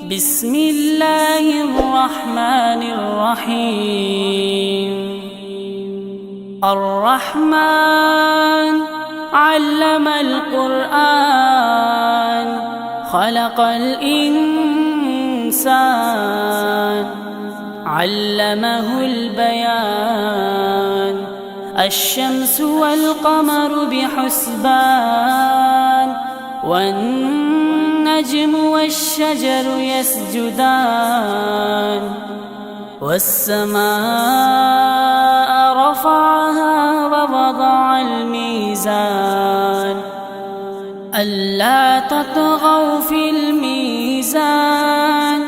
بسم الله الرحمن الرحيم. الرحمن علم القرآن خلق الإنسان علمه البيان. الشمس والقمر بحسبان والنجم والشجر يسجدان. والسماء رفعها ووضع الميزان ألا تطغوا في الميزان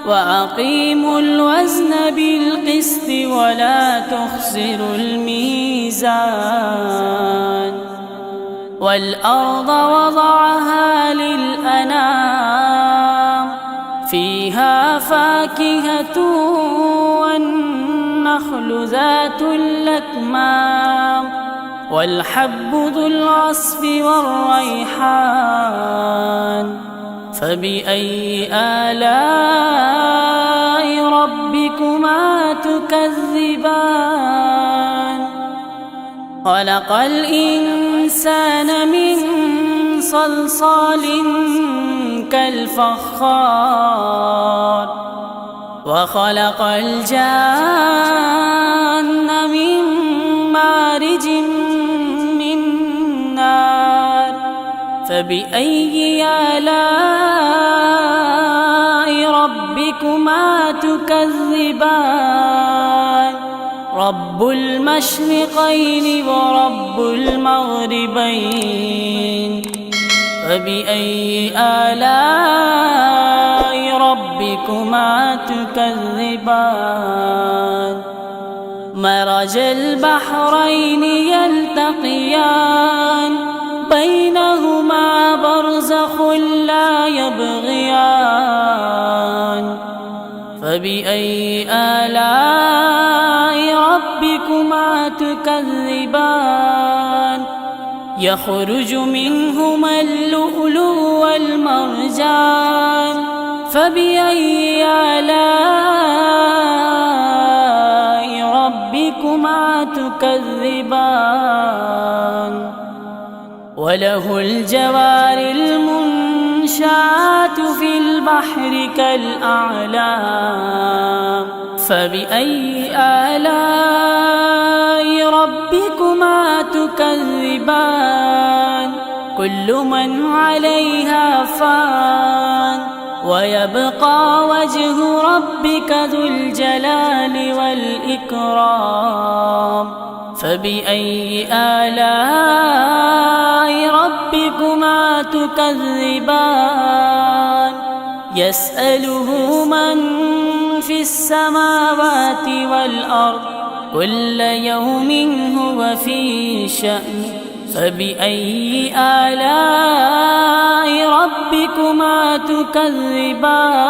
وأقيموا الوزن بالقسط ولا تخسروا الميزان. والأرض وضعها للأنام فيها فاكهة والنخل ذات الأكمام والحب ذو العصف والريحان. فبأي آلاء ربكما تكذبان؟ خلق الإنسان من صلصال كالفخار وخلق الجان من مارج من نار. فبأي آلاء ربكما تكذبان؟ رب المشرقين ورب المغربين. فبأي آلاء ربكما تكذبان؟ مرج البحرين يلتقيان بينهما برزخ لا يبغيان. فبأي آلاء ربكما تكذبان؟ يخرج منهما اللؤلؤ والمرجان. فبأي آلاء ربكما تكذبان؟ وله الجوار المنشآت في البحر كالأعلام. فبأي آلاء ربكما تكذبان؟ كل من عليها فان ويبقى وجه ربك ذو الجلال والإكرام. فبأي آلاء ربكما تكذبان؟ يسأله من في السماوات والأرض كل يوم هو في شأن. فبأي آلاء ربكما تكذبان؟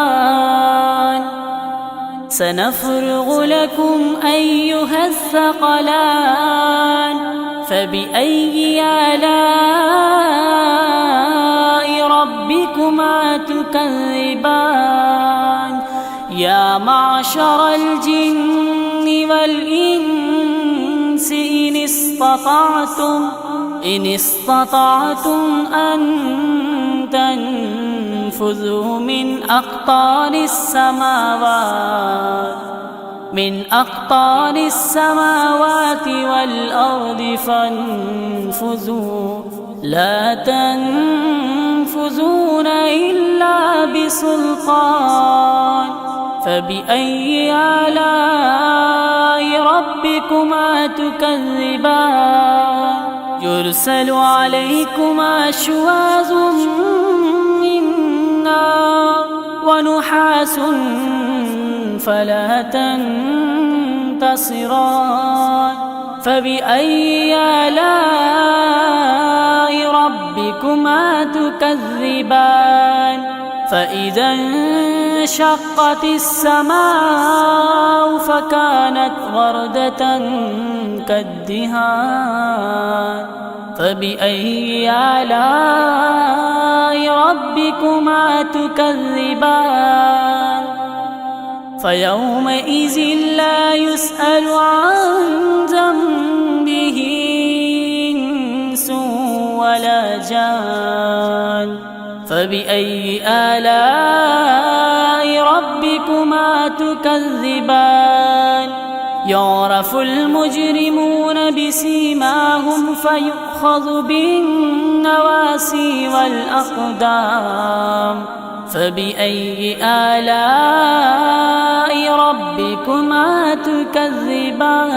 سنفرغ لكم أيها الثقلان. فبأي آلاء ربكما تكذبان؟ يا معشر الجن والإنس إن استطعتم أن تنفذوا من أقطار السماوات والأرض فانفذوا لا تنفذون إلا بسلطان. فبأي آلاء ربكما تكذبان؟ يرسل عليكما شواظ من نار ونحاس فلا تنتصران. فبأي آلاء ربكما تكذبان؟ فإذا انشقت السماء فكانت وردة كالدهان. فبأي آلاء ربكما تكذبان فيومئذ لا يسأل عن ذنبه إنس ولا جان فبأي آلاء ربكما تكذبان يعرف المجرمون بسيماهم فيؤخذ بالنواسي والأقدام فبأي آلاء ربكما تكذبان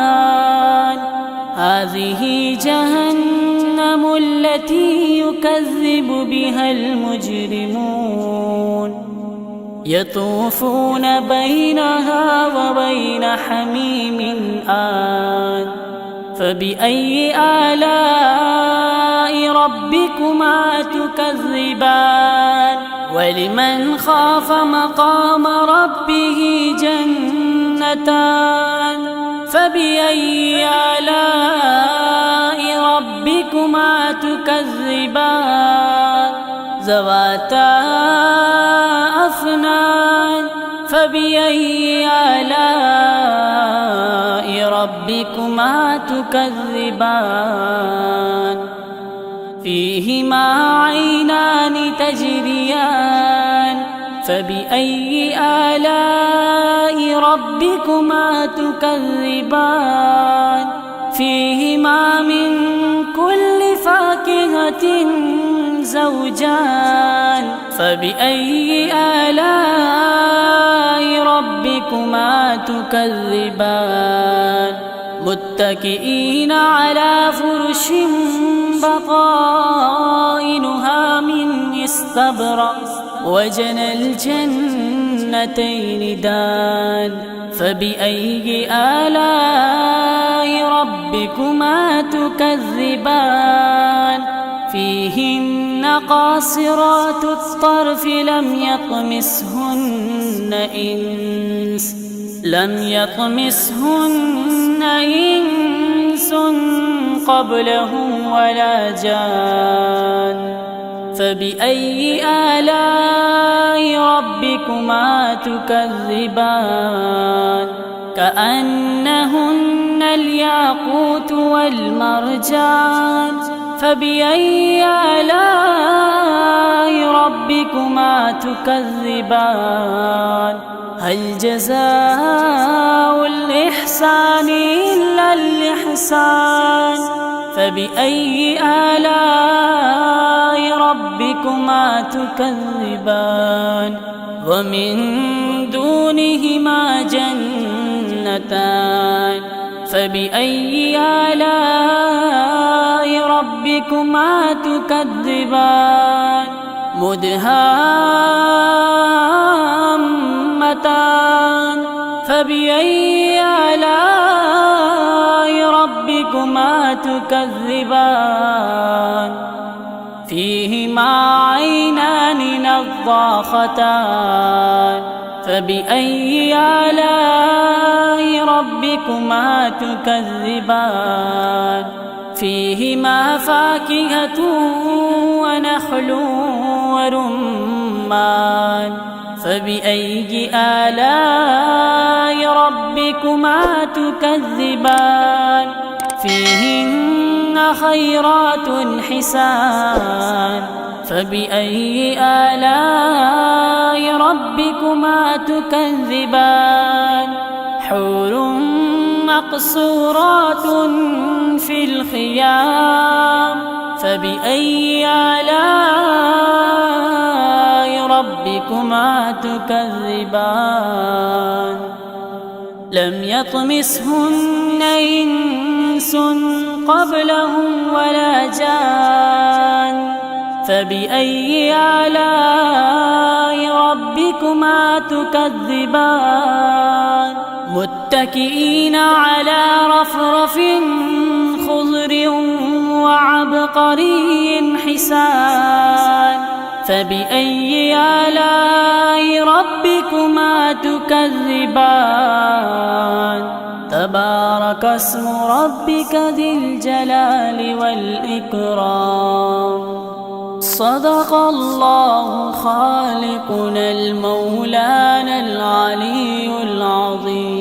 هذه جهنم التي يكذب بها المجرمون يطوفون بينها وبين حميم آن فبأي آلاء ربكما تكذبان ولمن خاف مقام ربه جنتان فبأي آلاء ربكما تكذبان ذواتا أفنان فبأي آلاء ربكما تكذبان فيهما عينان تجريان فبأي آلاء ربكما تكذبان فيهما من كل فاكهة زوجان فبأي آلاء ربكما تكذبان متكئين على فرش بطائنها من استبرق وجنى الجنتين دان فبأي آلاء ربكما تكذبان فيهن قاصرات الطرف لم يطمسهن إنس قبلهم ولا جان فبأي آلاء ربكما تكذبان كأنهن الياقوت والمرجان فبأي آلاء ربكما تكذبان هل جزاء الإحسان إلا الإحسان فبأي آلاء ربكما تكذبان ومن دونهما جنتان فبأي آلاء ربكما تكذبان مدهامتان فبأي آلاء ربكما تكذبان فيهما عينان نضاختان فبأي آلاء ربكما تكذبان فيهما فاكهة ونخل ورمان فبأي آلاء ربكما تكذبان فيهن خيرات حسان فبأي آلاء ربكما تكذبان حور مقصورات في الخيام فبأي آلاء ربكما تكذبان لم يطمسهن إنس قبلهم ولا جان فبأي آلاء ربكما تكذبان متكئين على رفرف خضر وعبقري حسان فبأي آلاء ربكما تكذبان تبارك اسم ربك ذي الجلال والإكرام صدق الله خالقنا المولانا العلي العظيم.